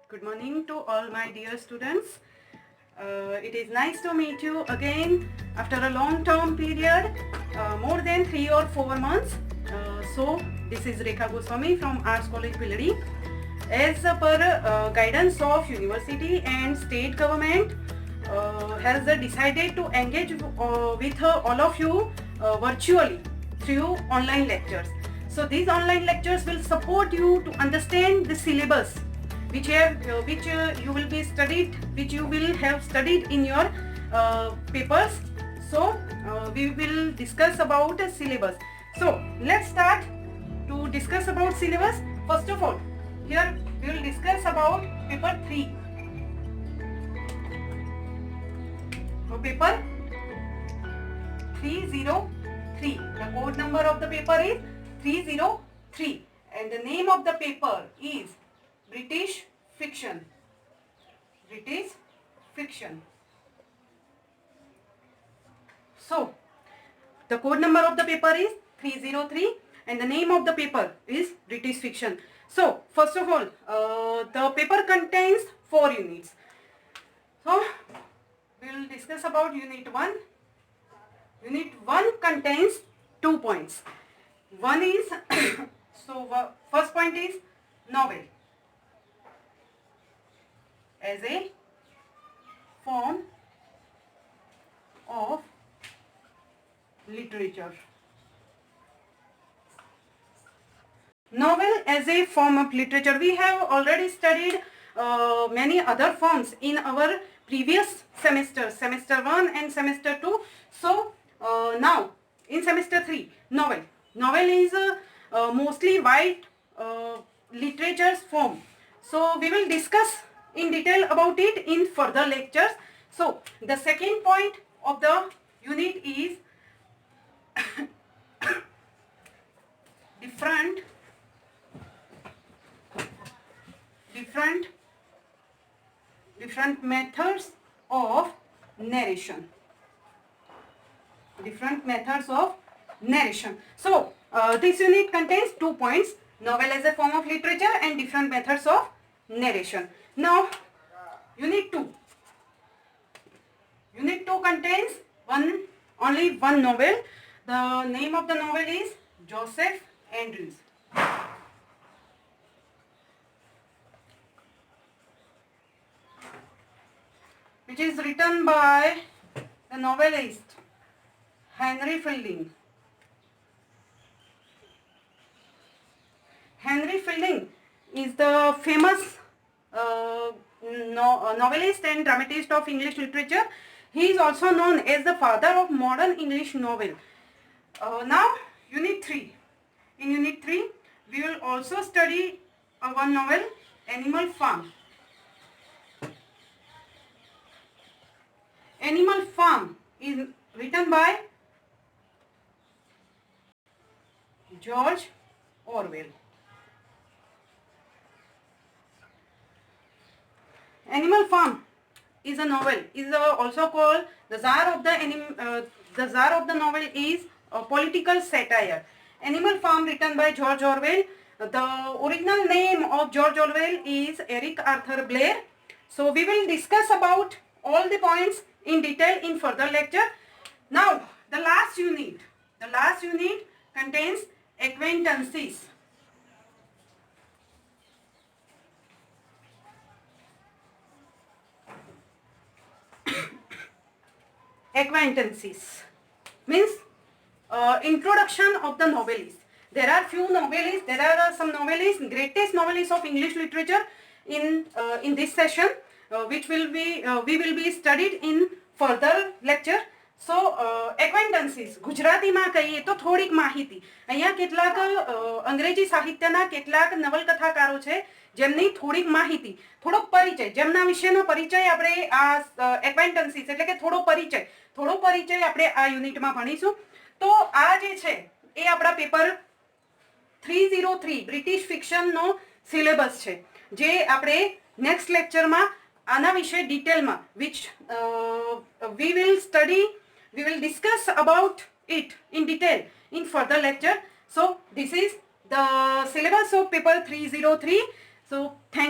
Good morning to all my dear students. It is nice to meet you again after a long term period, more than 3 or 4 months. This is Rekha Goswami from Arts College Pilladi. As per guidance of university and state government has decided to engage with all of you virtually through online lectures. So these online lectures will support you to understand the syllabus which you will be studied, which you will have studied in your papers. So we will discuss about a syllabus. So let's start to discuss about syllabus. First of all, here we will discuss about paper 3. So paper 303. The code number of the paper is 303 and the name of the paper is British Fiction. British Fiction. So the code number of the paper is 303 and the name of the paper is British Fiction. So first of all, the paper contains 4 units. So we will discuss about unit 1. Unit 1 contains 2 points. One is first point is novel as a form of literature. Novel as a form of literature. We have already studied many other forms in our previous semesters, semester 1 and semester 2. So now in semester 3, novel. Novel is mostly white literature's form. So we will discuss in detail about it in further lectures. So the second point of the unit is different methods of narration. Different methods of narration. So this unit contains 2 points: novel as a form of literature and different methods of narration. Now unit 2. Unit 2 contains only one novel. The name of the novel is Joseph Andrews. Which is written by the novelist Henry Fielding. Henry Fielding is the famous novelist and dramatist of English literature. He is also known as the father of modern English novel. Now unit 3. In unit 3 we will also study one novel, Animal Farm. Animal Farm is written by George Orwell. Animal Farm is a novel. Is also called the Tsar of the novel is a political satire. Animal Farm written by George Orwell. The original name of George Orwell is Eric Arthur Blair. So we will discuss about all the points in detail in further lecture. Now the last unit contains acquaintances. Acquaintances means introduction of the novelist. There are few novelists. There are some novelists, greatest novelists of English literature in this session, which will be we will be studied in further lecture. So acquaintances ગુજરાતીમાં કહીએ તો થોડીક માહિતી. અહીંયા કેટલાક અંગ્રેજી સાહિત્યના કેટલાક નવલકથાકારો છે જેમની થોડીક માહિતી, થોડોક પરિચય, જેમના વિશેનો પરિચય આપણે આ acquaintances એટલે કે થોડો પરિચય આપણે આ યુનિટમાં ભણીશું. તો આ જે છે એ આપણા પેપર 303 બ્રિટિશ ફિક્શનનો સિલેબસ છે, જે આપણે નેક્સ્ટ લેક્ચરમાં આના વિશે ડિટેલમાં which we will discuss about it in detail in further lecture. So this is the syllabus of paper 303. So thank